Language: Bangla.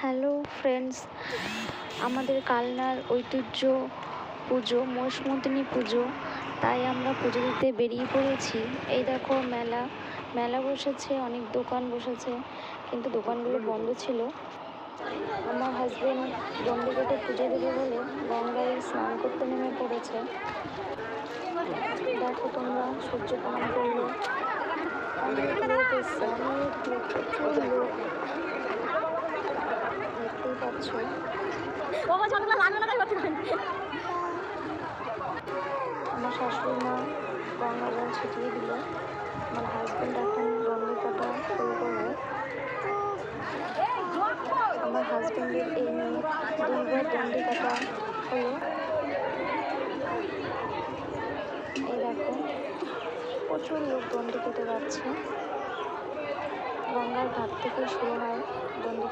হ্যালো ফ্রেন্ডস, আমাদের কালনার ঐতিহ্য পুজো মৌসমুদ্দিনী পুজো, তাই আমরা পুজো দিতে বেরিয়ে পড়েছি। এই দেখো মেলা মেলা বসেছে, অনেক দোকান বসেছে, কিন্তু দোকানগুলো বন্ধ ছিল। আমার হাজবেন্ড গঙ্গাঘাটে পুজো দেবে বলে গঙ্গায় স্নান করতে নেমে পড়েছে। দেখো তোমরা, সূর্য প্রণাম করলো, অনেক লোক এসছে, অনেক লোক, প্রচুর লোক দেখতেই পাচ্ছ। আমার শাশুড়ি মা গঙ্গা জল ছিটিয়ে দিল। আমার হাজব্যান্ড এখন দণ্ডি কাটা শুরু করবে। আমার হাজব্যান্ডের এই নিয়ে দুইবার দণ্ডি কাটা হলো। এই দেখো, প্রচুর লোক দণ্ডি কেটে যাচ্ছে। গঙ্গার ঘাট থেকে শুরু হয় দণ্ডি।